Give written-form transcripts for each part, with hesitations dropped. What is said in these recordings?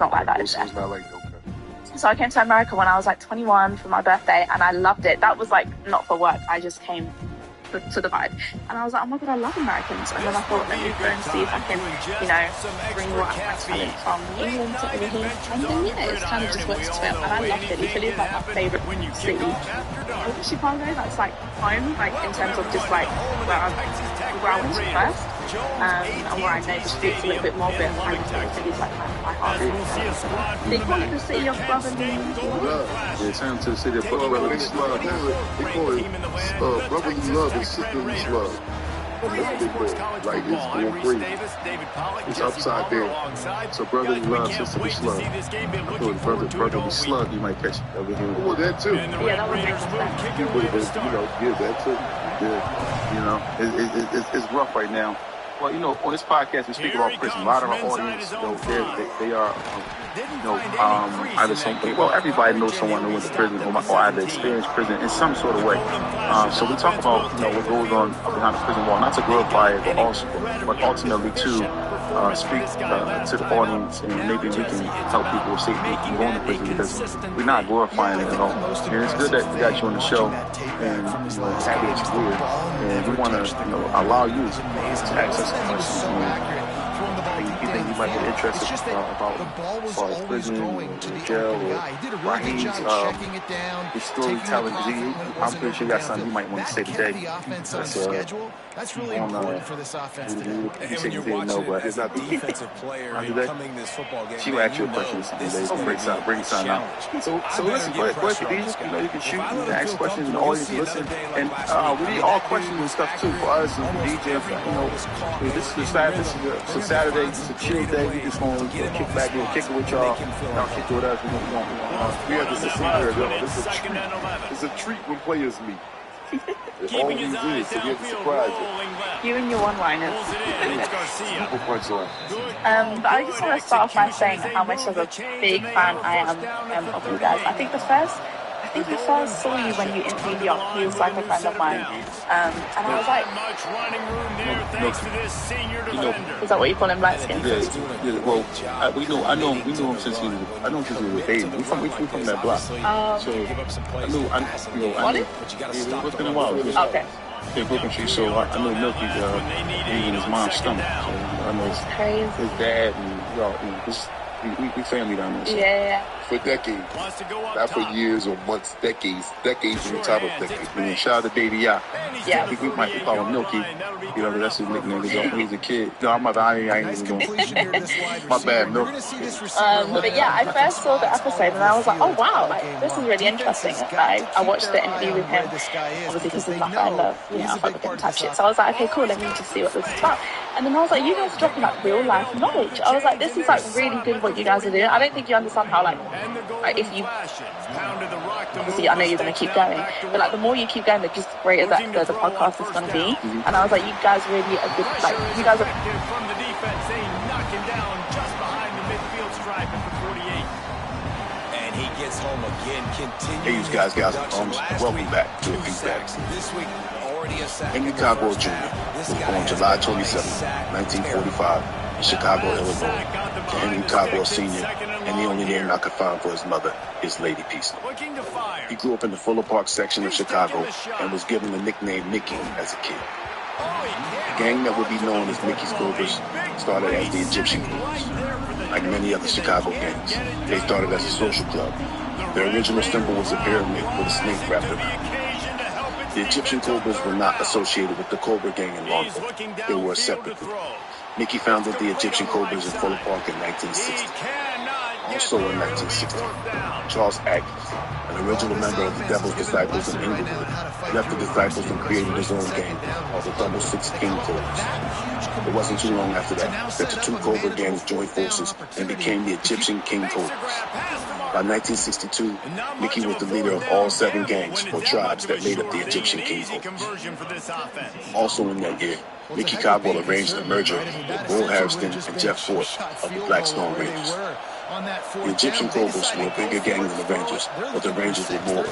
not like that, is there? It's not like, okay. So I came to America when I was like 21 for my birthday, and I loved it. That was like not for work. I just came to the vibe, and I was like, oh my god, I love Americans. And then I thought, let me go and see if I can, bring more of my talent from England to over here. And then it's kind of just worked its way up, and I loved it. Italy is like my favorite city. Chicago, that's like home, like in terms of just like where I went to first. And where I know the streets a little bit more, but I just know Italy's like my heart. They call it the city of brotherly love. Yeah, it's home to the city of brotherly love. They call it brotherly love and sisterly love. That's what they call it. Like, it's going crazy. It's upside down. So brotherly love, sisterly slug. I thought brotherly slug, you might catch it over here. Oh, that too. Yeah, that would make sense. That too. It's rough right now. Well, on this podcast, we speak about prison. A lot of our audience, they are, either everybody knows someone who went to prison or either experienced prison in some sort of way. So we talk about, what goes on behind the prison wall, not to glorify it, but ultimately to speak to the audience, and maybe we can help people see from going to prison, because we're not glorifying it at all. And it's good that we got you on the show, and happy that you're here, and we want to allow you to ask us questions. You think you might be interested about as far as prison or jail or Raheem's his storytelling, because I'm pretty sure you got something you might want to say today. That's really important for this offense today. You said you didn't know, but it's not the defensive player coming this football game. She will ask you a question today. Bring something out. So listen, go ahead. You can shoot, you can ask questions, and the audience listen. And we need all questions and stuff too for us and DJ. This is a Saturday. It's a chill day. We just want to kick back and kick it with y'all. Y'all kick it with us. We have to listen here. It's a treat when players meet. It always is, so we have to surprise it. You and your one-liners. Super punchline. But I just want to start off by saying how much of a big fan I am of you guys. I think I first saw you when you interviewed Yock. He was like a friend of mine. And I was like, is that what you call him, light skin? Yeah. Well, I know him since he was a baby. We from that block. So I knew. It's been a while. Okay. In Brooklyn Street, so I know Milky in his mom's stomach. So I know his dad and we family down there. So. Yeah. For decades, not for years or months, decades on top of decades. Shout out to Baby Yacht. Yeah. We might call him Milky. That's his nickname. He's a kid. No, I ain't even going. My bad, Milky. But yeah, I first saw the episode and I was like, oh wow, this is really interesting. I watched the interview with him, obviously because of my friend love, I fuck with him type shit. So I was like, okay, cool, let me just see what this is about. And then I was like, you guys are dropping like real life knowledge. I was like, this is like really good what you guys are doing. I don't think you understand how like if you obviously I know you're gonna keep going, but like the more you keep going, the just greater that the podcast is gonna be. And I was like, you guys really are good. Like you guys are from the defense, they knocking down just behind the midfield stripe at the 48. And he gets home again, continuing. Hey, you guys, welcome back to the Feedback. This week, already a sack. Henry Cogwell Jr. was born July 27, 1945, in Chicago, Illinois, to Henry Cogwell Sr., and the only name I could find for his mother is Lady Peaceland. He grew up in the Fuller Park section of Chicago and was given the nickname Mickey as a kid. The gang that would be known as Mickey's Cobras started as the Egyptian Cobras. Like many other Chicago gangs, they started as a social club. Their original symbol was a pyramid with a snake wrapped around it. The Egyptian Cobras were not associated with the Cobra gang in Longville. They were a separate group. Mickey founded the Egyptian Cobras in Fuller Park in 1960. Also in 1960, Charles Atkins, an original member of the Devil's Disciples in Inglewood, left the Disciples and created his own gang called the Double Six King Cobras. It wasn't too long after that the two Cobra gangs joined forces and became the Egyptian King Cobras. By 1962, Mickey was the leader of all 7 gangs or tribes that made up the Egyptian King Cobras. Also in that year, Mickey Cogwell arranged a merger with Bull Harrison and Jeff Fort of the Blackstone Rangers. The Egyptian Cobras were a bigger gang than the Rangers, but the Rangers were more.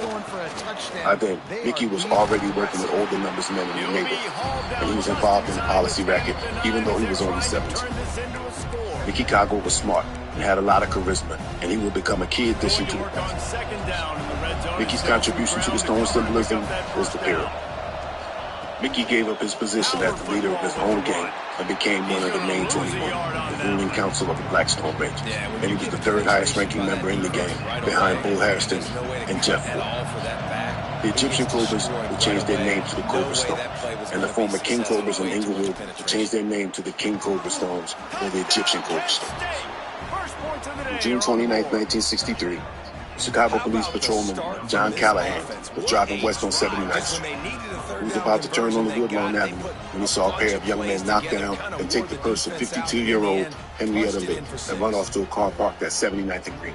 By then, Mickey was already working with older numbers men in the neighborhood, and he was involved in the policy racket, even though he was only 17. Mickey Kago was smart and had a lot of charisma, and he would become a key addition to the project. Mickey's contribution to the Stone symbolism was the pyramid. Mickey gave up his position as the leader of his own gang and became one of the main 21, the ruling council of the Black Stone Rangers, and he was the third highest ranking member in the gang, behind Bull Harrison and Jeff Ford. The Egyptian Cobras would change their name to the Cobra Stones, and the former King Cobras in Inglewood would change their name to the King Cobra Stones or the Egyptian Cobra Stones. On June 29, 1963, Chicago Police Patrolman John Callahan was driving west on 79th Street. He was about to turn on the Woodlawn Avenue when he saw a pair of young men knock down and take the purse of 52-year-old Henrietta Lee and run off to a car parked at 79th and Green.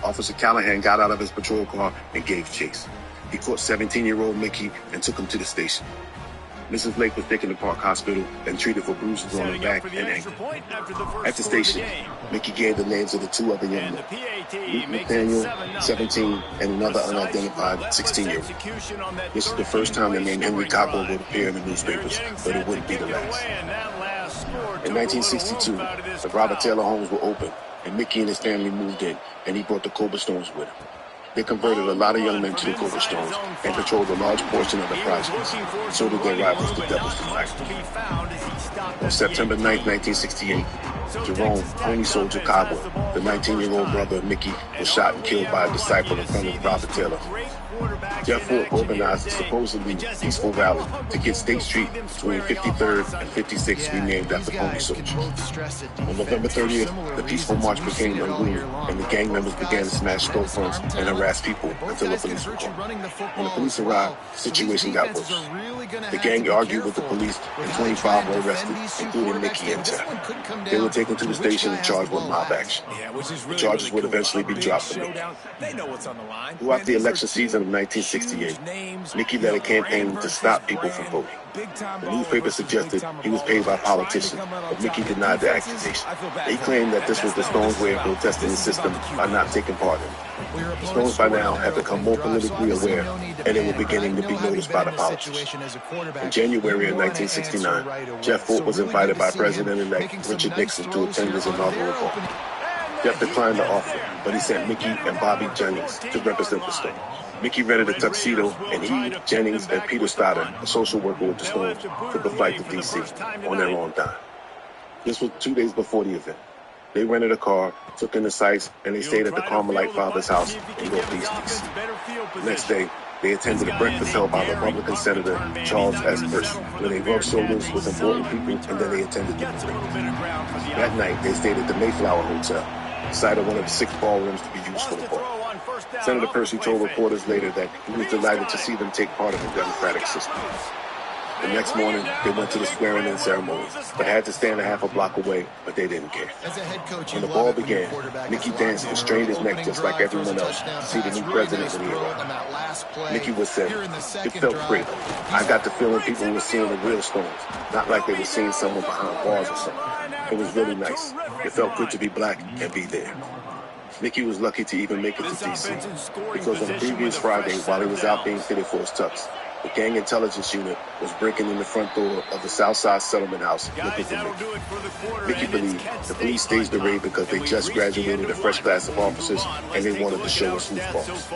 Officer Callahan got out of his patrol car and gave chase. He caught 17-year-old Mickey and took him to the station. Mrs. Lake was taken to Park Hospital and treated for bruises on her back and ankle. At the station, Mickey gave the names of the two other young men, Luke Nathaniel, 17, and another unidentified 16-year-old. This is the first time the name Henry Kago would appear in the newspapers, but it wouldn't be the last. In 1962, the Robert Taylor homes were open, and Mickey and his family moved in, and he brought the Cobra Stones with him. They converted a lot of young men to the Cobra Stones and controlled a large portion of the projects. So did their rivals, the Devil's Factory. On September 9, 1968, Jerome Pony Soldier Kago, the 19-year-old brother of Mickey, was shot and killed by a disciple in front of Robert Taylor. Jeff Ford organized a supposedly peaceful rally to get State Street between 53rd and 56th renamed after Pony Soldier. On November 30th, the peaceful march became unruly, and the gang members began to smash storefronts and harass people until the police were called. When the police arrived, the situation got worse. The gang argued with the police, and 25 were arrested, including Mickey and Jeff. They were taken to the station and charged with mob action. The charges would eventually be dropped for Mickey. Throughout the election season of 1968, Mickey led a campaign to stop people from voting. The newspaper suggested he was paid by politicians, but Mickey denied the accusation. He claimed that this was the Stones' way of protesting the system by not taking part in it. The Stones by now had become more politically aware, and they were beginning to be noticed by the politicians. In January of 1969, Jeff Ford was invited by President-elect Richard Nixon to attend his inaugural ball. Jeff declined the offer, but he sent Mickey and Bobby Jennings to represent the Stones. Mickey rented a tuxedo, and he, Jennings, and Peter Stoddard, a social worker with the Stones, took the flight to D.C. on their own dime. This was 2 days before the event. They rented a car, took in the sights, and they stayed at the Carmelite Father's house in Northeast D.C. The next day, they attended a breakfast held by Republican Senator Charles S. Percy, where they rubbed shoulders with important people, and then they attended the parade. That night, they stayed at the Mayflower Hotel, the site of one of the 6 ballrooms to be used for the ball. Senator Percy told reporters later that he was delighted to see them take part in the democratic system. The next morning, they went to the swearing-in ceremony, but had to stand a half a block away, but they didn't care. When the ball began, Mickey danced and strained his neck just like everyone else to see the new president when he arrived. Mickey would say, "It felt great. I got the feeling people were seeing the real Stones, not like they were seeing someone behind bars or something. It was really nice. It felt good to be black and be there." Mickey was lucky to even make it to D.C. because on the previous Friday, while he was out being fitted for his tux, the gang intelligence unit was breaking in the front door of the Southside Settlement House looking for Mickey. Mickey believed the police staged the raid because they just graduated a fresh class of officers and they wanted to show us who's boss.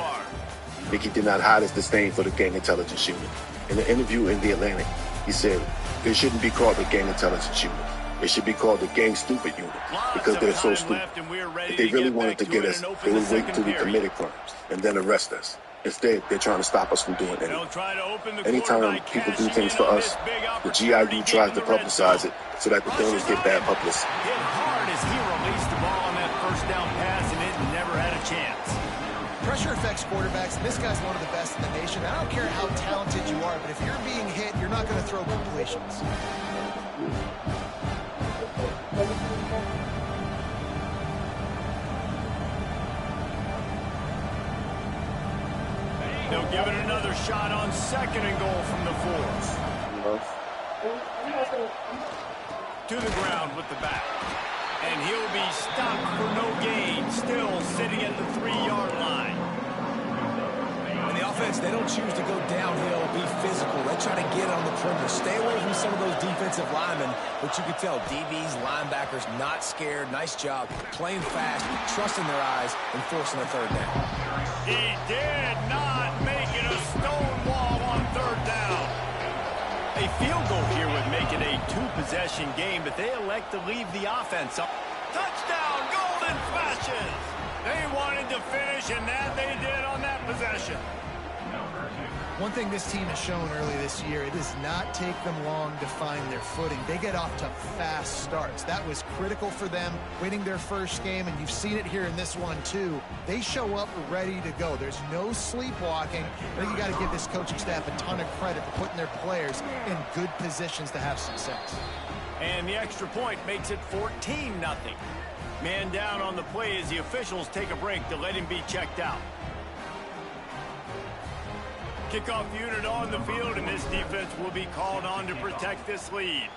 Mickey did not hide his disdain for the gang intelligence unit. In an interview in The Atlantic, he said, "They shouldn't be called the gang intelligence unit. They should be called the gang stupid unit because they're so stupid. If they really wanted to get us, they would wait until we committed crimes and then arrest us. Instead, they're trying to stop us from doing anything. Anytime people do things for us, the GIU tries to publicize it so that the donors get bad publicity." Pressure affects quarterbacks, and this guy's one of the best in the nation. I don't care how talented you are, but if you're being hit, you're not going to throw completions. They'll give it another shot on 2nd and goal from the 4. To the ground with the bat. And he'll be stopped for no gain, still sitting at the 3-yard line. And the offense, they don't choose to go downhill, be physical. They try to get on the perimeter. Stay away from some of those defensive linemen, but you can tell DBs, linebackers, not scared. Nice job playing fast, trusting their eyes, and forcing a third down. He did not make it a stonewall on third down. A field goal here would make it a 2-possession game, but they elect to leave the offense up. Touchdown, Golden Flashes! They wanted to finish, and that they did on that possession. One thing this team has shown early this year, it does not take them long to find their footing. They get off to fast starts. That was critical for them winning their first game, and you've seen it here in this one too. They show up ready to go. There's no sleepwalking. I think you got to give this coaching staff a ton of credit for putting their players in good positions to have success. And the extra point makes it 14-0. Man down on the play as the officials take a break to let him be checked out. Kickoff unit on the field, and this defense will be called on to protect this lead.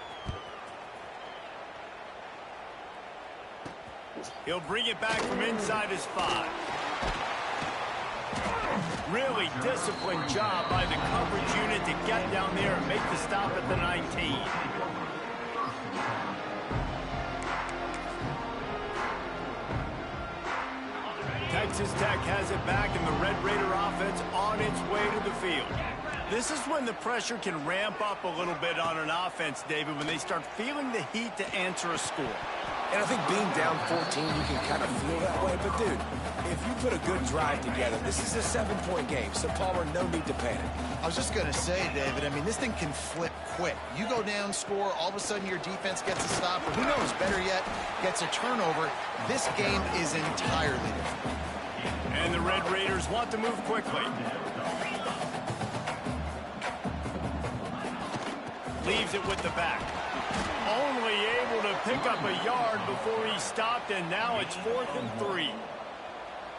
He'll bring it back from inside his 5. Really disciplined job by the coverage unit to get down there and make the stop at the 19. Texas Tech has it back, and the Red Raider offense on its way to the field. This is when the pressure can ramp up a little bit on an offense, David, when they start feeling the heat to answer a score. And I think being down 14, you can kind of feel that way. But, dude, if you put a good drive together, this is a 7-point game. So, Palmer, no need to panic. I was just going to say, David, I mean, this thing can flip quick. You go down, score, all of a sudden your defense gets a stop, or who knows, better yet, gets a turnover. This game is entirely different. And the Red Raiders want to move quickly. Leaves it with the back. Only able to pick up a yard before he stopped, and now it's 4th and 3.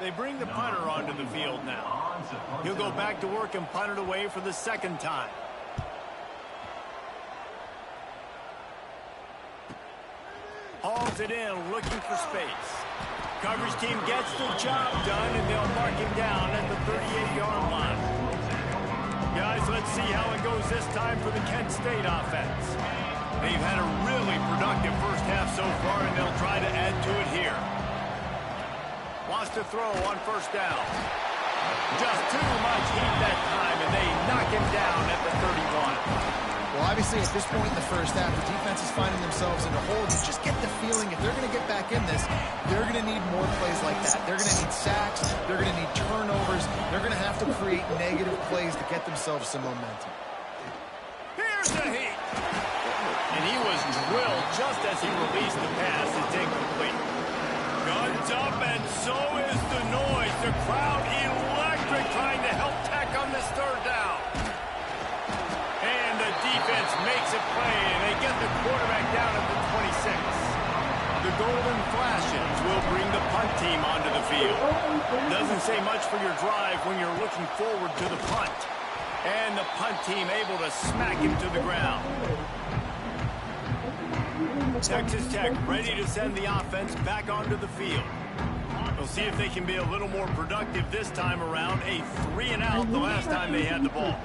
They bring the punter onto the field now. He'll go back to work and punt it away for the second time. Hauls it in, looking for space. Coverage team gets the job done, and they'll mark him down at the 38-yard line. Guys, let's see how it goes this time for the Kent State offense. They've had a really productive first half so far, and they'll try to add to it here. Wants to throw on first down. Just too much heat that time, and they knock him down at the 31. Well, obviously, at this point in the first half, the defense is finding themselves in a hole. You just get the feeling if they're going to get back in this, they're going to need more plays like that. They're going to need sacks. They're going to need turnovers. They're going to have to create negative plays to get themselves some momentum. Here's the heat. And he was drilled just as he released the pass. It's incomplete. Guns up, and so is the noise. The crowd electric trying to help Tech on this third down. And the defense makes a play, and they get the quarterback down at the 26. The Golden Flashes will bring the punt team onto the field. Doesn't say much for your drive when you're looking forward to the punt. And the punt team able to smack him to the ground. Texas Tech ready to send the offense back onto the field. We'll see if they can be a little more productive this time around. A 3-and-out the last time they had the ball.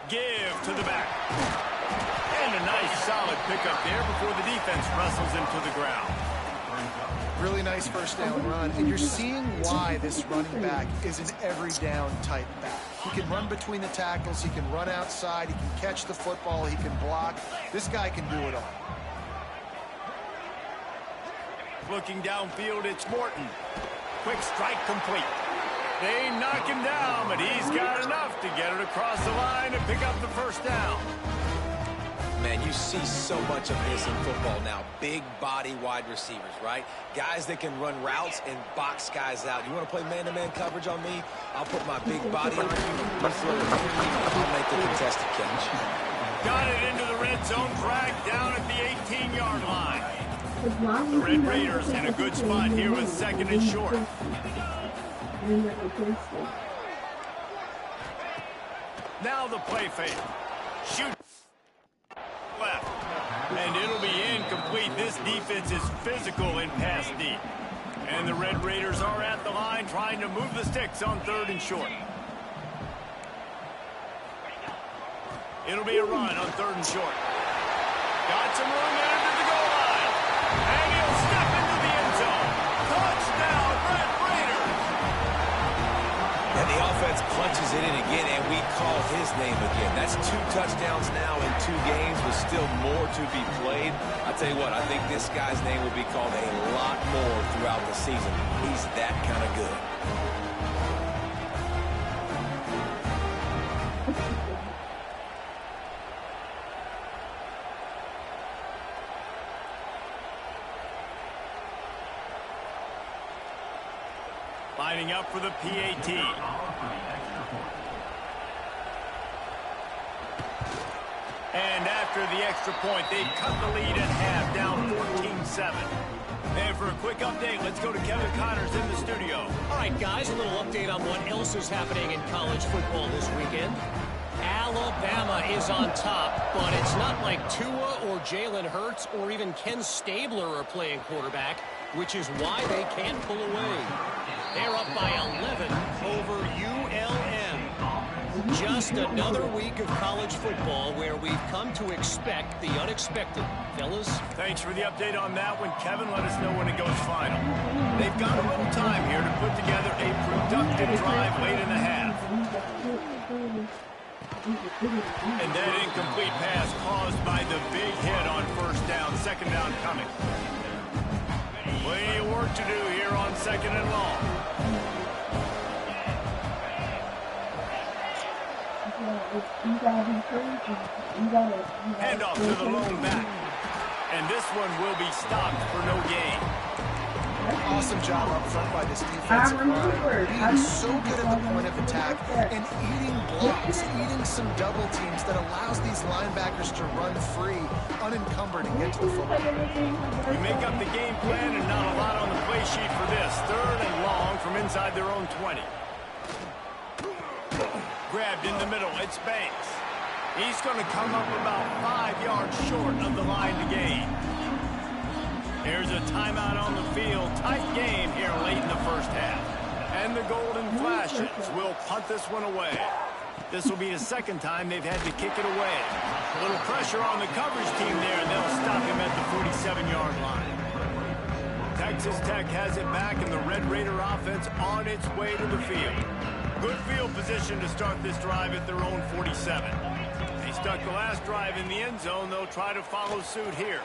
Give to the back. And a nice solid pickup there before the defense wrestles him to the ground. Really nice first down run, and you're seeing why this running back is an every down type back. He can run between the tackles, he can run outside, he can catch the football, he can block. This guy can do it all. Looking downfield, it's Morton. Quick strike complete. They knock him down, but he's got enough to get it across the line and pick up the first down. Man, you see so much of this in football now. Big body wide receivers, right? Guys that can run routes and box guys out. You want to play man-to-man coverage on me? I'll put my big body on you. You throw it underneath, I'll make the contested catch. Got it into the red zone, dragged down at the 18-yard line. The Red Raiders in a good spot here with 2nd and short. Now the play fake. Shoot. Left. And it'll be incomplete. This defense is physical in pass deep. And the Red Raiders are at the line trying to move the sticks on 3rd and short. It'll be a run on 3rd and short. Got some room there to the goal line. And he'll step into the end zone. Touchdown, Red Raiders. And the offense punches it in again, and we call his name again. That's 2 touchdowns now in 2 games, with still more to be played. I tell you what, I think this guy's name will be called a lot more throughout the season. He's that kind of good. Lining up for the PAT. And after the extra point, they cut the lead at half, down 14-7. And for a quick update, let's go to Kevin Connors in the studio. All right, guys, a little update on what else is happening in college football this weekend. Alabama is on top, but it's not like Tua or Jalen Hurts or even Ken Stabler are playing quarterback, which is why they can't pull away. They're up by 11 over ULM. Just another week of college football where we've come to expect the unexpected. Fellas? Thanks for the update on that one, Kevin. Let us know when it goes final. They've got a little time here to put together a productive drive late in the half. And that incomplete pass caused by the big hit on 1st down, 2nd down coming. Plenty of work to do here on 2nd and long. Hand off to the lone back. And this one will be stopped for no gain. Awesome job up front by this defensive line. Being so good at the point of attack and eating blocks, eating some double teams that allows these linebackers to run free, unencumbered, and get to the football. We make up the game plan and not a lot on the play sheet for this. 3rd and long from inside their own 20. Grabbed in the middle. It's Banks. He's going to come up about 5 yards short of the line to gain. There's a timeout on the field. Tight game here late in the 1st half. And the Golden Flashes will punt this one away. This will be the 2nd time they've had to kick it away. A little pressure on the coverage team there, and they'll stop him at the 47-yard line. Texas Tech has it back, and the Red Raider offense on its way to the field. Good field position to start this drive at their own 47. They stuck the last drive in the end zone. They'll try to follow suit here.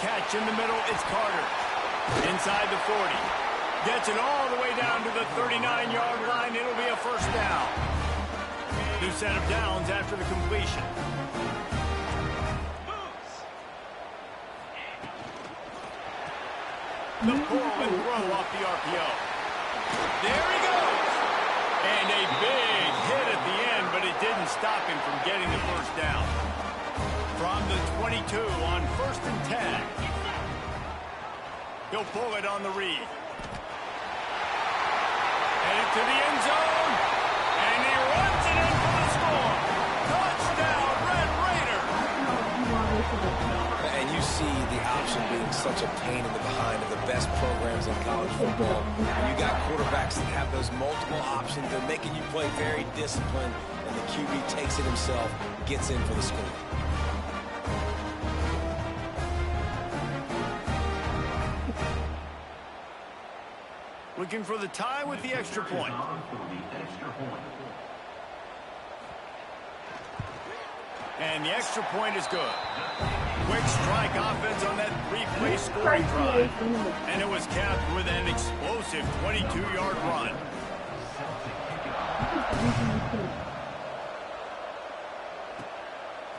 Catch in the middle, it's Carter. Inside the 40. Gets it all the way down to the 39-yard line. It'll be a 1st down. New set of downs after the completion. The pull and throw off the RPO. There he goes. And a big hit at the end, but it didn't stop him from getting the 1st down. From the 22 on 1st and 10. He'll pull it on the read. Headed to the end zone. And he runs it in for the score. Touchdown, Red Raiders. And you see the option being such a pain in the behind of the best programs in college football. You got quarterbacks that have those multiple options. They're making you play very disciplined. And the QB takes it himself, gets in for the score. Looking for the tie with the extra point. And the extra point is good. Quick strike offense on that 3-play scoring drive. And it was capped with an explosive 22-yard run.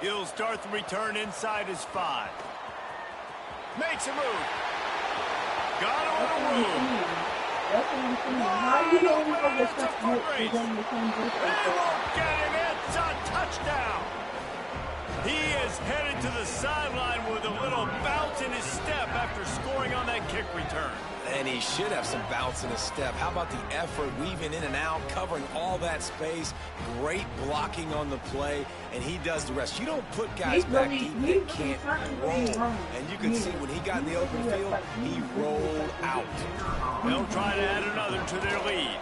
He'll start the return inside his 5. Makes a move. Got on a move. They won't get him. It's a touchdown. He is headed to the sideline with a little bounce in his step after scoring on that kick return. And he should have some bounce in his step. How about the effort, weaving in and out, covering all that space. Great blocking on the play, and he does the rest. You don't put guys back deep that can't roll. And you can see when he got in the open field, he rolled out. They'll try to add another to their lead.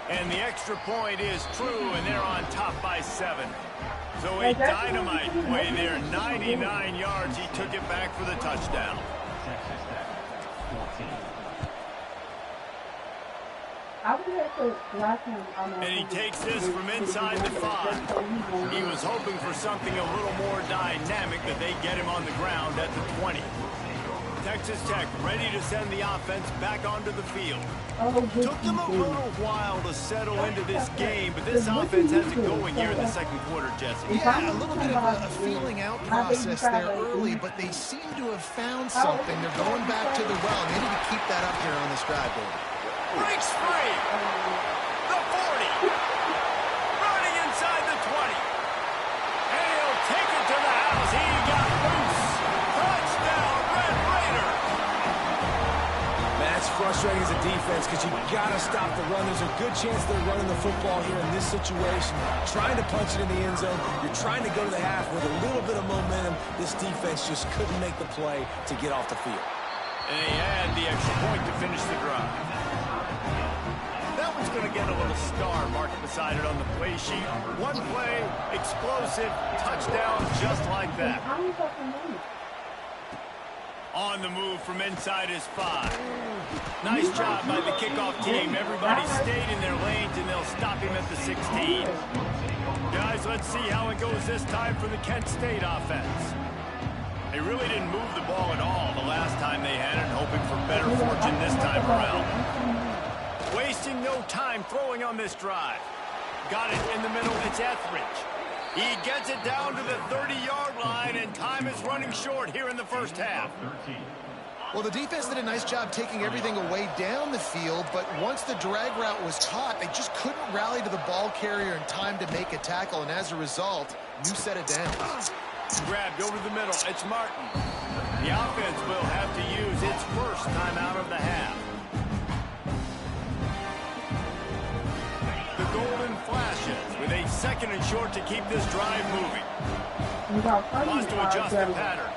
And the extra point is true, and they're on top by 7. So a dynamite play there, 99 yards. He took it back for the touchdown. And he takes this from inside the 5. He was hoping for something a little more dynamic, but they get him on the ground at the 20. Texas Tech ready to send the offense back onto the field. Took them a little while to settle into this game, but this offense has it going here in the second quarter, Jesse. Yeah, a little bit of a feeling out process there early, but they seem to have found something. They're going back to the well. They need to keep that up here on this drive, David. Breaks free. The 40. Running inside the 20. And he'll take it to the house. He got loose. Touchdown, Red Raiders. Man, it's frustrating as a defense because you got to stop the run. There's a good chance they're running the football here in this situation. Trying to punch it in the end zone. You're trying to go to the half with a little bit of momentum. This defense just couldn't make the play to get off the field. And he had the extra point to finish the drive. That one's going to get a little star marked beside it on the play sheet. One play, explosive, touchdown just like that. On the move from inside his 5. Nice job by the kickoff team. Everybody stayed in their lanes, and they'll stop him at the 16. Guys, let's see how it goes this time for the Kent State offense. They really didn't move the ball at all the last time they had it, hoping for better fortune this time around. Wasting no time throwing on this drive. Got it in the middle. It's Etheridge. He gets it down to the 30-yard line, and time is running short here in the first half. Well, the defense did a nice job taking everything away down the field, but once the drag route was caught, they just couldn't rally to the ball carrier in time to make a tackle, and as a result, you set it down. Grabbed over the middle. It's Martin. The offense will have to use its first time out of the half. The golden flashes with a second and short to keep this drive moving. Wants to adjust the pattern.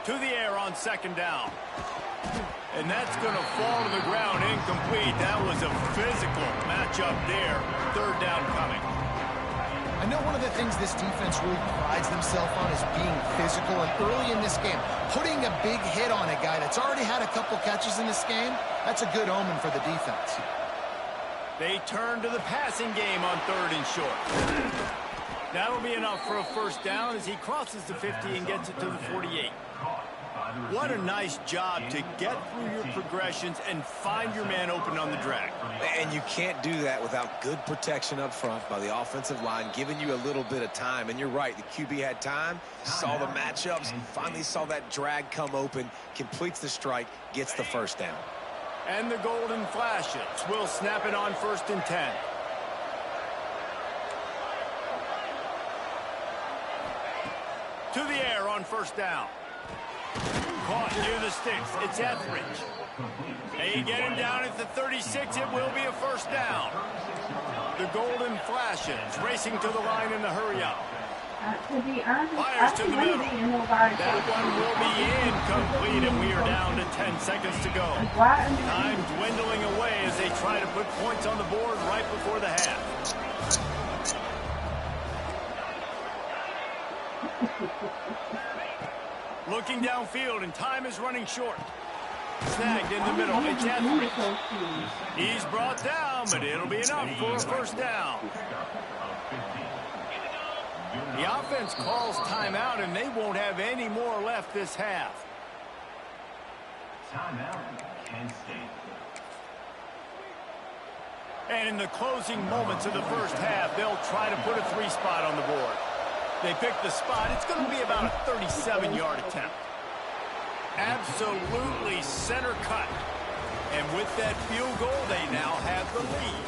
To the air on second down. And that's going to fall to the ground incomplete. That was a physical matchup there. Third down coming. I know one of the things this defense really prides themselves on is being physical, and early in this game, putting a big hit on a guy that's already had a couple catches in this game, that's a good omen for the defense. They turn to the passing game on third and short. That'll be enough for a first down as he crosses the 50 and gets it to the 48. What a nice job to get through your progressions and find your man open on the drag. And you can't do that without good protection up front by the offensive line, giving you a little bit of time. And you're right, the QB had time, saw the matchups, finally saw that drag come open, completes the strike, gets the first down. And the golden flashes will snap it on 1st and 10. To the air on first down. Caught near the sticks. It's Etheridge. They get him down at the 36. It will be a first down. The golden flashes racing to the line in the hurry up. Fires to the middle. That one will be incomplete, and we are down to 10 seconds to go. Time dwindling away as they try to put points on the board right before the half. Looking downfield, and time is running short. Snagged in the middle. It's Etheridge. He's brought down, but it'll be enough for a first down. The offense calls timeout, and they won't have any more left this half. And in the closing moments of the first half, they'll try to put a 3-spot on the board. They pick the spot. It's going to be about a 37-yard attempt. Absolutely center cut. And with that field goal, they now have the lead.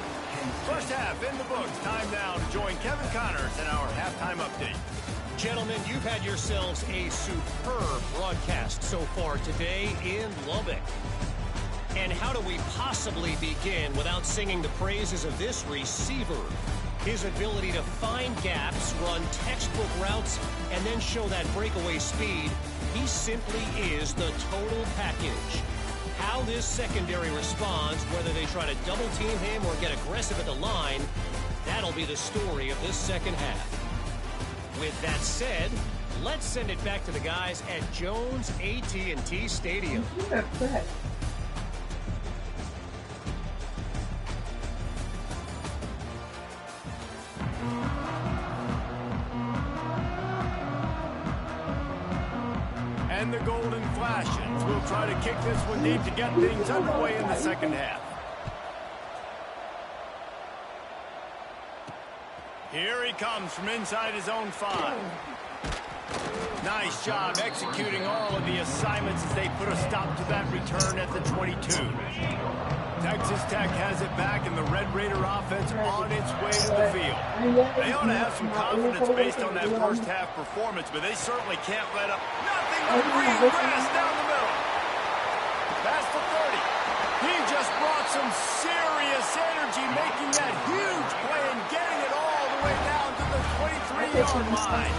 First half in the books. Time now to join Kevin Connors in our halftime update. Gentlemen, you've had yourselves a superb broadcast so far today in Lubbock. And how do we possibly begin without singing the praises of this receiver? His ability to find gaps, run textbook routes, and then show that breakaway speed. He simply is the total package. How this secondary responds, whether they try to double team him or get aggressive at the line, that'll be the story of this second half. With that said, let's send it back to the guys at Jones AT&T Stadium. And the Golden Flashes will try to kick this one deep to get things underway in the second half. Here he comes from inside his own 5. Nice job executing all of the assignments as they put a stop to that return at the 22. Texas Tech has it back, and the Red Raider offense on its way to the field. They ought to have some confidence based on that first half performance, but they certainly can't let up. Nothing but green grass down the middle. Past the 30. He just brought some serious energy, making that huge play and getting it all the way down to the 23-yard line.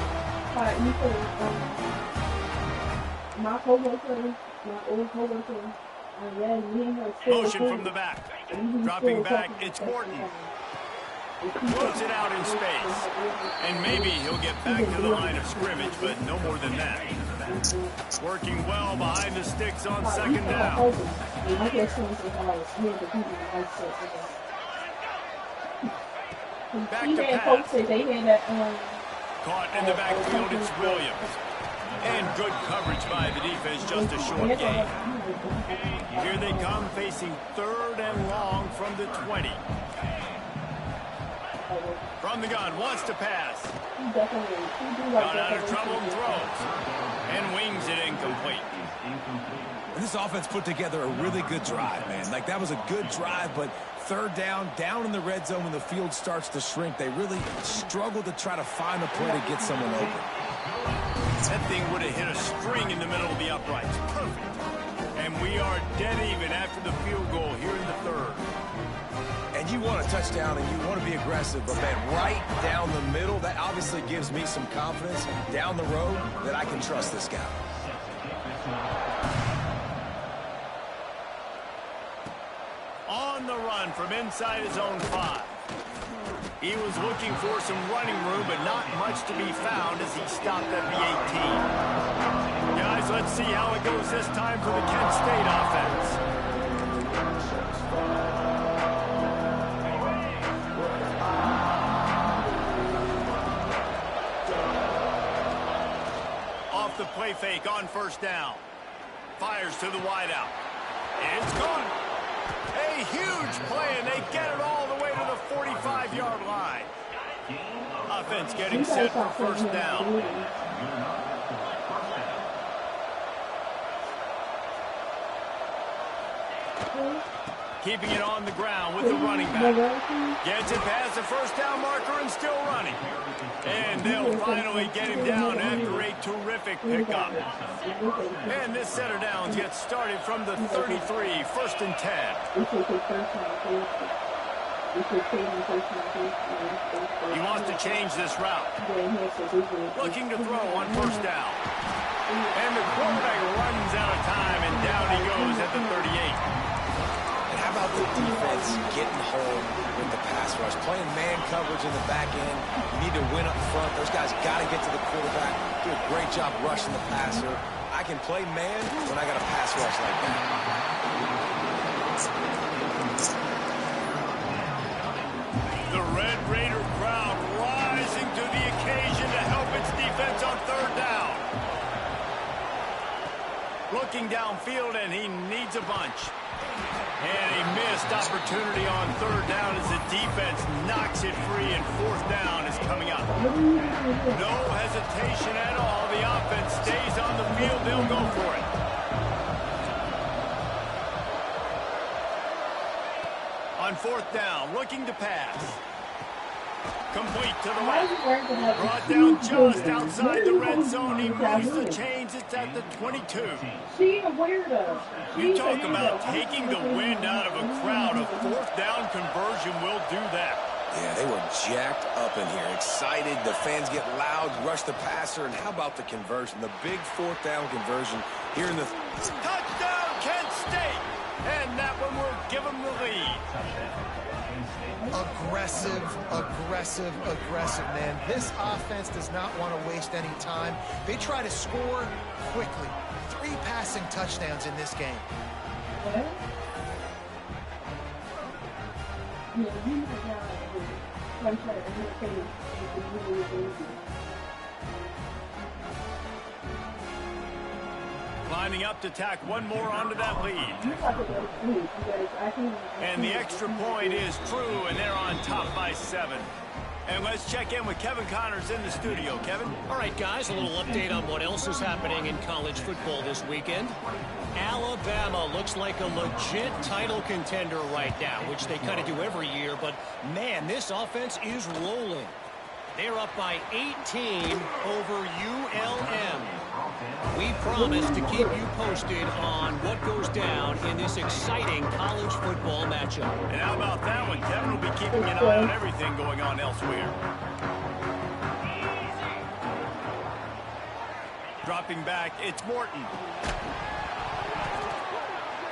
Motion from the back. Dropping back, it's Morton. Throws it out in space. And maybe he'll get back to the line of scrimmage, but no more than that. Working well behind the sticks on second down. Back to pass. Caught in the backfield, it's Williams. And good coverage by the defense, just a short gain. Here they come, facing 3rd and long from the 20. From the gun, wants to pass. Got out of trouble and throws. And wings it incomplete. This offense put together a really good drive, man. Like, that was a good drive, but 3rd down in the red zone when the field starts to shrink, they really struggle to try to find a play to get someone open. That thing would have hit a string in the middle of the uprights. Perfect. And we are dead even after the field goal here in the 3rd. And you want a touchdown and you want to be aggressive, but man, right down the middle, that obviously gives me some confidence down the road that I can trust this guy. On the run from inside his own 5. He was looking for some running room, but not much to be found as he stopped at the 18. Guys, let's see how it goes this time for the Kent State offense. Off the play fake on 1st down. Fires to the wideout. It's gone. A huge play, and they get it all the way to the 45-yard line. Offense getting set for 1st down. Keeping it on the ground with the running back. Gets it past the 1st down marker and still running. And they'll finally get him down after a terrific pickup. And this set of downs gets started from the 33, 1st and 10. He wants to change this route. Looking to throw on 1st down. And the quarterback runs out of time, and down he goes at the 38. How about the defense getting home with the pass rush? Playing man coverage in the back end. You need to win up front. Those guys got to get to the quarterback. Do a great job rushing the passer. I can play man when I got a pass rush like that. The Red Raider crowd rising to the occasion to help its defense on 3rd down. Looking downfield, and he needs a bunch. And a missed opportunity on 3rd down as the defense knocks it free, and 4th down is coming up. No hesitation at all. The offense stays on the field. They'll go for it. On on 4th down, looking to pass. Complete to the left. Brought down just outside the red zone. He moves the chains. It's at the 22. You talk about taking the wind out of a crowd. A 4th down conversion will do that. Yeah, they were jacked up in here, excited. The fans get loud, rush the passer, and how about the conversion? The big 4th down conversion here in the... Touchdown, Kent State! And that one will give them the lead. Aggressive, aggressive, aggressive, man. This offense does not want to waste any time. They try to score quickly. 3 passing touchdowns in this game. Lining up to tack one more onto that lead. And the extra point is true, and they're on top by 7. And let's check in with Kevin Connors in the studio. Kevin? All right, guys, a little update on what else is happening in college football this weekend. Alabama looks like a legit title contender right now, which they kind of do every year. But, man, this offense is rolling. They're up by 18 over ULM. We promise to keep you posted on what goes down in this exciting college football matchup. And how about that one? Kevin will be keeping an eye on everything going on elsewhere. Dropping back, it's Morton.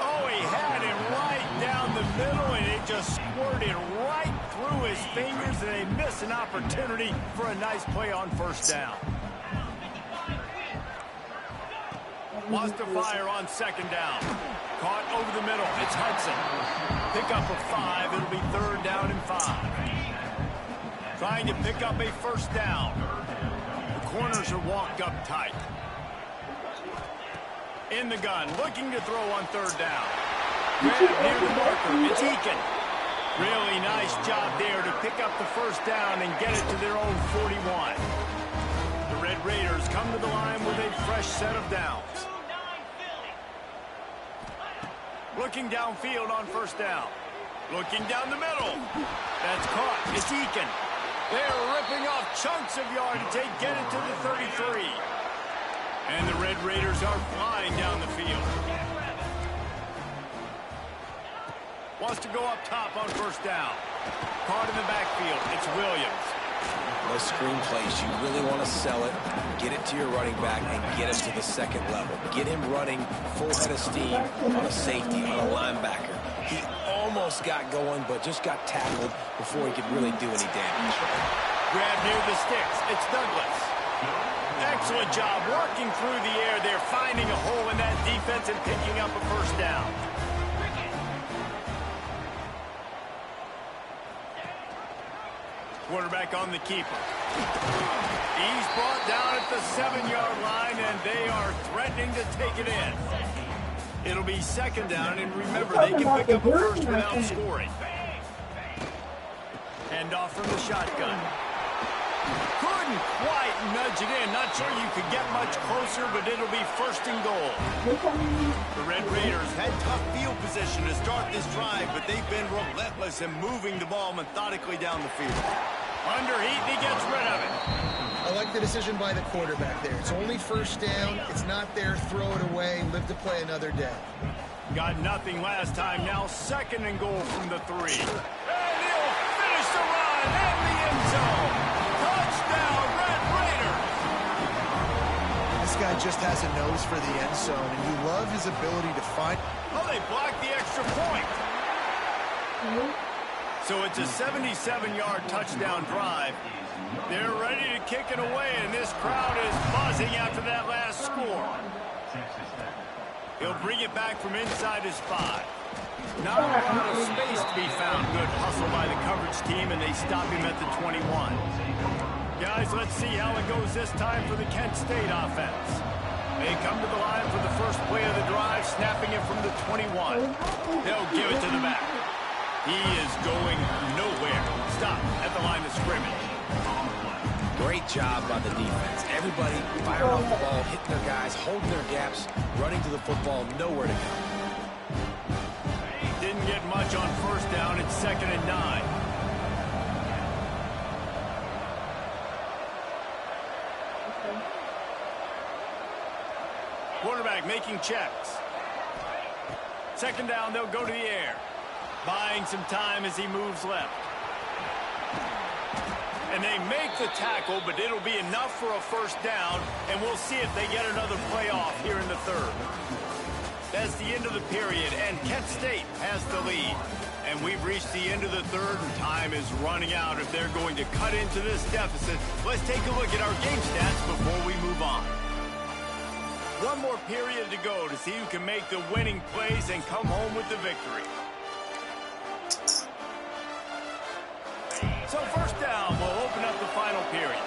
Oh, he had it right down the middle, and it just squirted right through his fingers, and they miss an opportunity for a nice play on 1st down. Wants to fire on 2nd down. Caught over the middle. It's Hudson. Pick up a 5. It'll be 3rd down and 5. Trying to pick up a 1st down. The corners are walked up tight. In the gun. Looking to throw on 3rd down. Grab near the marker. It's Eakin. Really nice job there to pick up the 1st down and get it to their own 41. The Red Raiders come to the line with a fresh set of downs. Looking downfield on 1st down. Looking down the middle. That's caught. It's Eakin. They're ripping off chunks of yardage. They get it to the 33. And the Red Raiders are flying down the field. Wants to go up top on 1st down. Caught in the backfield. It's Williams. Those screen plays, you really want to sell it, get it to your running back, and get him to the 2nd level. Get him running full head of steam on a safety, on a linebacker. He almost got going, but just got tackled before he could really do any damage. Grab near the sticks. It's Douglas. Excellent job working through the air there, finding a hole in that defense and picking up a 1st down. Quarterback on the keeper. He's brought down at the 7-yard line, and they are threatening to take it in. It'll be 2nd down, and remember, they can pick up a 1st without scoring. Hand off from the shotgun. Couldn't quite nudge it in. Not sure you could get much closer, but it'll be 1st and goal. The Red Raiders had tough field position to start this drive, but they've been relentless in moving the ball methodically down the field. Underheat, and he gets rid of it. I like the decision by the quarterback there. It's only 1st down. It's not there. Throw it away. Live to play another day. Got nothing last time. Now 2nd and goal from the 3. And he'll finish the run in the end zone. Touchdown, Red Raiders. This guy just has a nose for the end zone, and you love his ability to find... Oh, they blocked the extra point. So it's a 77-yard touchdown drive. They're ready to kick it away, and this crowd is buzzing after that last score. He'll bring it back from inside his 5. Not a lot of space to be found. Good hustle by the coverage team, and they stop him at the 21. Guys, let's see how it goes this time for the Kent State offense. They come to the line for the first play of the drive, snapping it from the 21. They'll give it to the back. He is going nowhere. Stop at the line of scrimmage. Great job by the defense. Everybody firing off the ball, hitting their guys, holding their gaps, running to the football, nowhere to go. didn't get much on first down. It's 2nd and 9. Quarterback making checks. 2nd down, they'll go to the air. Buying some time as he moves left. And they make the tackle, but it'll be enough for a first down, and we'll see if they get another play off here in the 3rd. That's the end of the period, and Kent State has the lead. And we've reached the end of the 3rd, and time is running out if they're going to cut into this deficit. Let's take a look at our game stats before we move on. One more period to go to see who can make the winning plays and come home with the victory. So first down will open up the final period.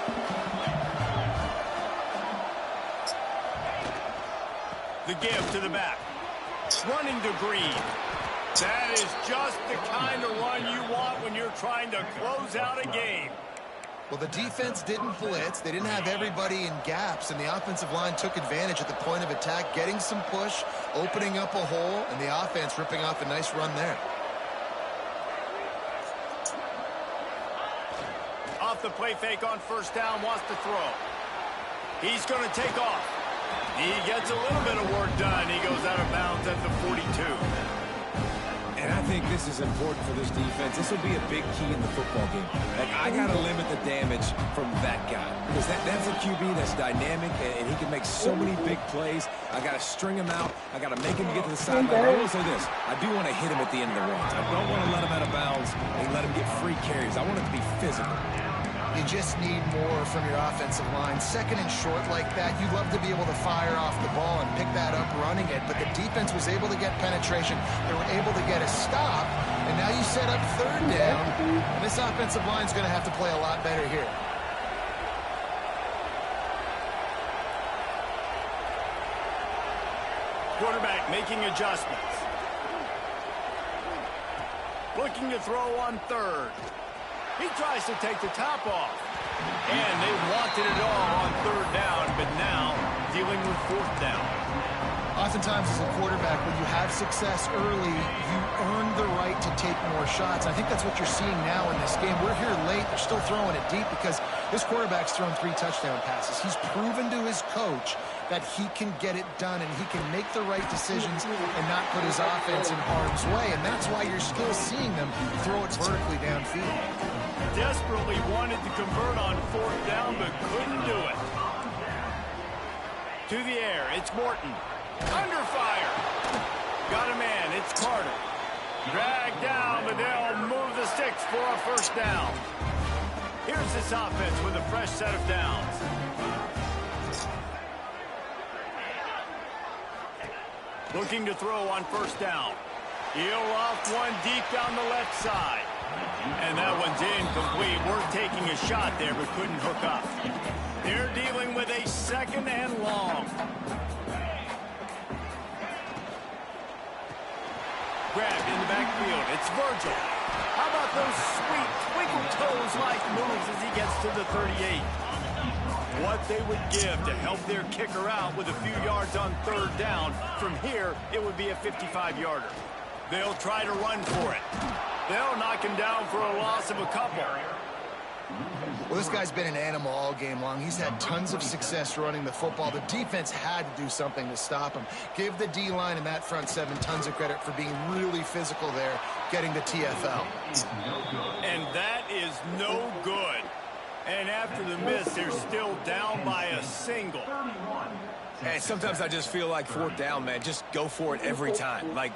The give to the back. Running to Green. That is just the kind of run you want when you're trying to close out a game. Well, the defense didn't blitz. They didn't have everybody in gaps, and the offensive line took advantage at the point of attack, getting some push, opening up a hole, and the offense ripping off a nice run there. Off the play fake on first down, wants to throw. He's going to take off. He gets a little bit of work done. He goes out of bounds at the 42. And I think this is important for this defense. This will be a big key in the football game. Like, I got to limit the damage from that guy. Because that's a QB that's dynamic, and he can make so many big plays. I got to string him out. I got to make him get to the sideline. I will say this. I do want to hit him at the end of the runs. I don't want to let him out of bounds and let him get free carries. I want it to be physical. You just need more from your offensive line. 2nd and short like that, you'd love to be able to fire off the ball and pick that up running it, but the defense was able to get penetration. They were able to get a stop, and now you set up 3rd down, and this offensive line is going to have to play a lot better here. Quarterback making adjustments. Looking to throw on 3rd. He tries to take the top off. And they wanted it all on 3rd down, but now dealing with 4th down. Oftentimes as a quarterback, when you have success early, you earn the right to take more shots. I think that's what you're seeing now in this game. We're here late. They're still throwing it deep because this quarterback's thrown 3 touchdown passes. He's proven to his coach that he can get it done and he can make the right decisions and not put his offense in harm's way. And that's why you're still seeing them throw it vertically downfield. Desperately wanted to convert on 4th down, but couldn't do it. To the air, it's Morton. Under fire. Got a man, it's Carter. Dragged down, but they'll move the sticks for a first down. Here's this offense with a fresh set of downs. Looking to throw on first down. He'll off one deep down the left side. And that one's incomplete. Worth taking a shot there, but couldn't hook up. They're dealing with a 2nd and long. Grabbed in the backfield. It's Virgil. How about those sweet twinkle toes-like moves as he gets to the 38? What they would give to help their kicker out with a few yards on 3rd down. From here, it would be a 55-yarder. They'll try to run for it. They'll knock him down for a loss of a couple. Well, this guy's been an animal all game long. He's had tons of success running the football. The defense had to do something to stop him. Give the D-line and that front 7 tons of credit for being really physical there, getting the TFL. And that is no good. And after the miss, they're still down by a single. Hey, sometimes I just feel like 4th down, man. Just go for it every time. Like,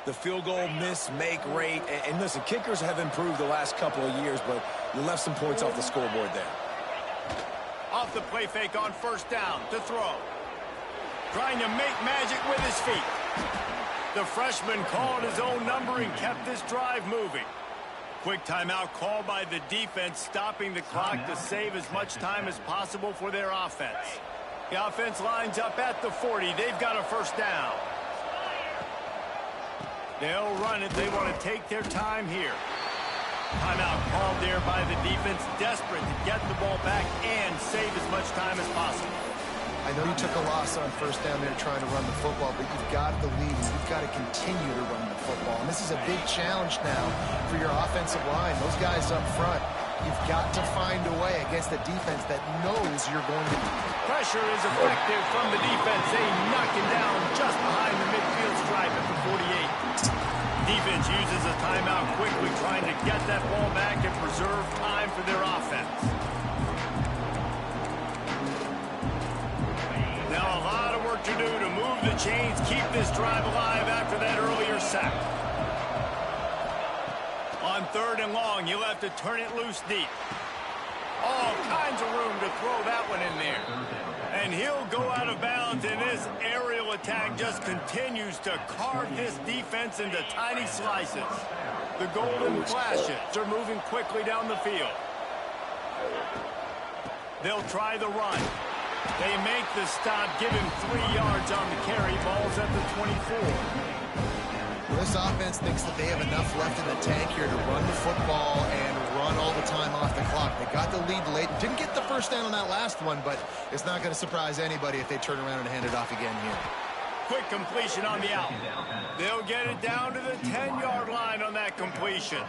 the field goal miss-make rate. And listen, kickers have improved the last couple of years, but you left some points off the scoreboard there. Off the play fake on first down to throw. Trying to make magic with his feet. The freshman called his own number and kept this drive moving. Quick timeout called by the defense, stopping the clock to save as much time as possible for their offense. The offense lines up at the 40. They've got a first down. They'll run it. They want to take their time here. Timeout called there by the defense, desperate to get the ball back and save as much time as possible. I know you took a loss on first down there trying to run the football, but you've got the lead. You've got to continue to run the football. And this is a big challenge now for your offensive line. Those guys up front, you've got to find a way against a defense that knows you're going to beat. Pressure is effective from the defense. They knock him down just behind the midfield stripe at the 48. Defense uses a timeout quickly, trying to get that ball back and preserve time for their offense. Now a lot of work to do to move the chains, keep this drive alive after that earlier sack. On 3rd and long, you'll have to turn it loose deep. All kinds of room to throw that one in there. And he'll go out of bounds, and this aerial attack just continues to carve this defense into tiny slices. The golden flashes are moving quickly down the field. They'll try the run. They make the stop, give him 3 yards on the carry. Ball's at the 24. Well, this offense thinks that they have enough left in the tank here to run the football and run all the time off the clock. They got the lead late. Didn't get the first down on that last one, but it's not going to surprise anybody if they turn around and hand it off again here. Quick completion on the out. They'll get it down to the 10-yard line on that completion.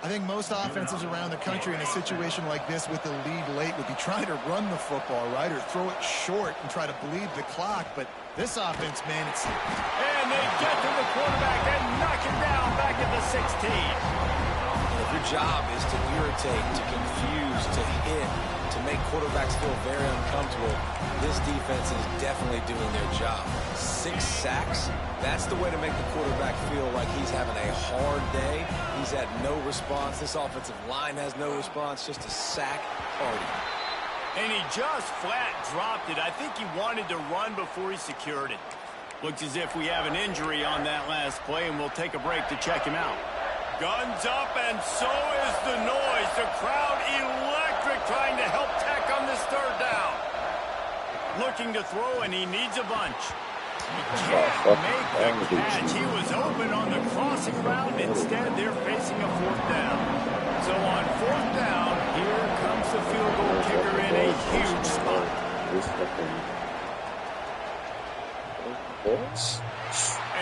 I think most offenses around the country in a situation like this with the lead late would be trying to run the football, right, or throw it short and try to bleed the clock. But this offense, man, it's... And they get to the quarterback and knock him down back at the 16. If your job is to irritate, to confuse, to hit, to make quarterbacks feel very uncomfortable, this defense is definitely doing their job. 6 sacks, that's the way to make the quarterback feel like he's having a hard day. He's had no response. This offensive line has no response, just a sack party. And he just flat dropped it. I think he wanted to run before he secured it. Looks as if we have an injury on that last play, and we'll take a break to check him out. Guns up, and so is the noise. The crowd electric, trying to help Tech on this 3rd down. Looking to throw, and he needs a bunch. He can't make the catch. He was open on the crossing route. Instead, they're facing a 4th down. So on 4th down, here comes the field goal kicker in a huge spot.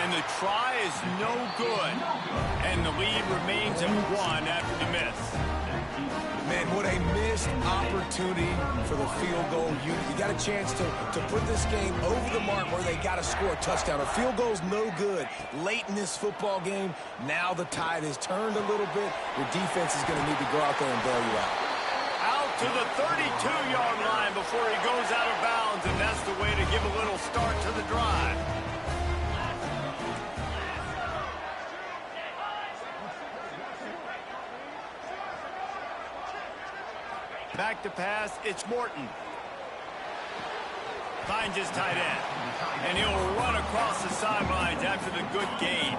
And the try is no good. And the lead remains at 1 after the miss. Man, what a missed opportunity for the field goal unit. You got a chance to put this game over the mark where they got to score a touchdown. A field goal's no good late in this football game. Now the tide has turned a little bit. Your defense is going to need to go out there and bail you out. Out to the 32-yard line before he goes out of bounds, and that's the way to give a little start to the drive. Back to pass, it's Morton. Finds his tight end. And he'll run across the sidelines after the good gain.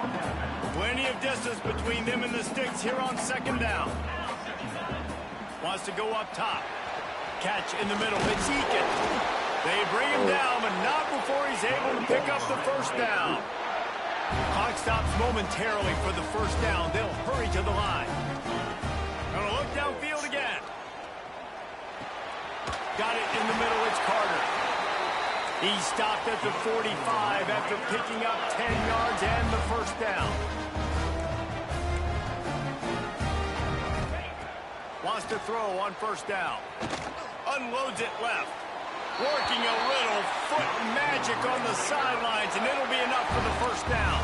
Plenty of distance between them and the sticks here on 2nd down. Wants to go up top. Catch in the middle, it's Eakin. They bring him down, but not before he's able to pick up the 1st down. Clock stops momentarily for the 1st down. They'll hurry to the line. Gonna look downfield again. Got it in the middle, it's Carter. He stopped at the 45 after picking up 10 yards and the 1st down. Wants to throw on 1st down. Unloads it left. Working a little foot magic on the sidelines, and it'll be enough for the 1st down.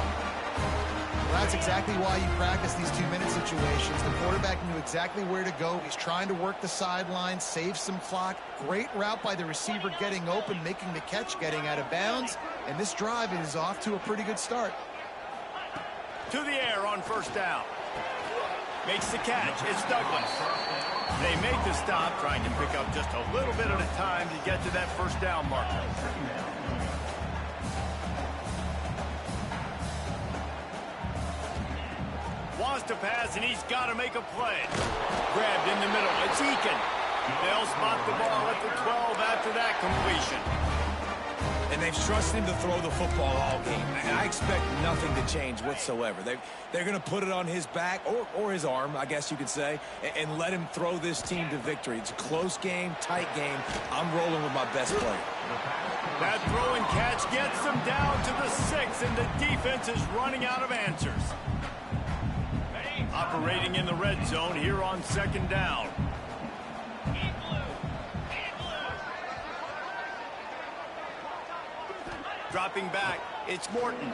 Well, that's exactly why you practice these 2-minute situations. The quarterback knew exactly where to go. He's trying to work the sideline, save some clock. Great route by the receiver getting open, making the catch, getting out of bounds. And this drive is off to a pretty good start. To the air on 1st down. Makes the catch. It's Douglas. They make the stop, trying to pick up just a little bit at a time to get to that 1st down marker. Wants to pass, and he's got to make a play. Grabbed in the middle. It's Eakin. They'll spot the ball at the 12 after that completion. And they've trusted him to throw the football all game. And I expect nothing to change whatsoever. They're going to put it on his back, or his arm, I guess you could say, and let him throw this team to victory. It's a close game, tight game. I'm rolling with my best player. That throw and catch gets them down to the 6, and the defense is running out of answers. Operating in the red zone here on 2nd down. Dropping back, it's Morton.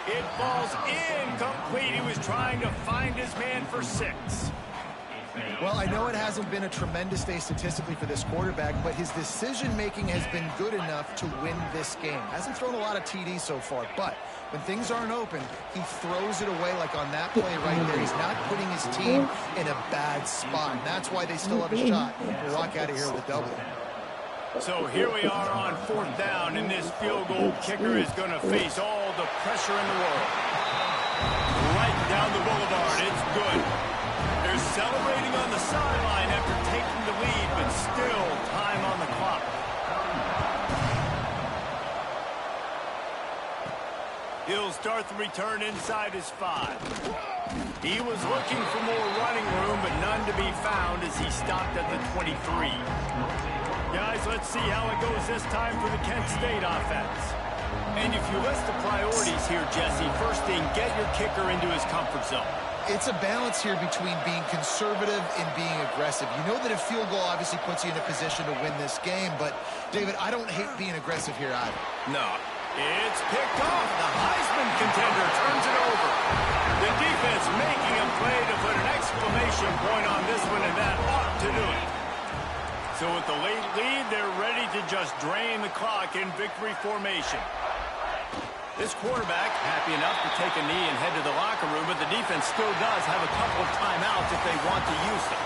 It falls incomplete. He was trying to find his man for 6. Well, I know it hasn't been a tremendous day statistically for this quarterback, but his decision-making has been good enough to win this game. Hasn't thrown a lot of TDs so far, but when things aren't open, he throws it away like on that play right there. He's not putting his team in a bad spot, and that's why they still have a shot to walk out of here with a W. So here we are on 4th down, and this field goal kicker is going to face all the pressure in the world. Right down the boulevard, it's good. They're celebrating on the sideline after taking the lead, but still time on the clock. He'll start the return inside his 5. He was looking for more running room, but none to be found as he stopped at the 23. Guys, let's see how it goes this time for the Kent State offense. And if you list the priorities here, Jesse, first thing, get your kicker into his comfort zone. It's a balance here between being conservative and being aggressive. You know that a field goal obviously puts you in a position to win this game, but, David, I don't hate being aggressive here either. No. It's picked off. The Heisman contender turns it over. The defense making a play to put an exclamation point on this one, and that ought to do it. So with the late lead, they're ready to just drain the clock in victory formation. This quarterback happy enough to take a knee and head to the locker room, but the defense still does have a couple of timeouts if they want to use them.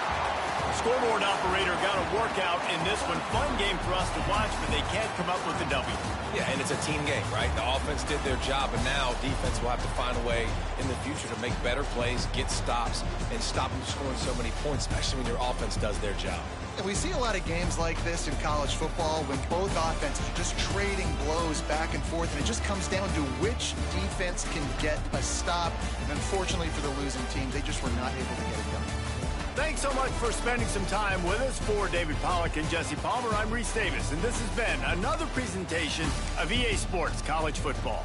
Scoreboard operator got a workout in this one. Fun game for us to watch, but they can't come up with a W. Yeah, and it's a team game, right? The offense did their job, and now defense will have to find a way in the future to make better plays, get stops, and stop them scoring so many points, especially when your offense does their job. And we see a lot of games like this in college football when both offenses are just trading blows back and forth, and it just comes down to which defense can get a stop. And unfortunately for the losing team, they just were not able to get it done. Thanks so much for spending some time with us. For David Pollack and Jesse Palmer, I'm Reese Davis, and this has been another presentation of EA Sports College Football.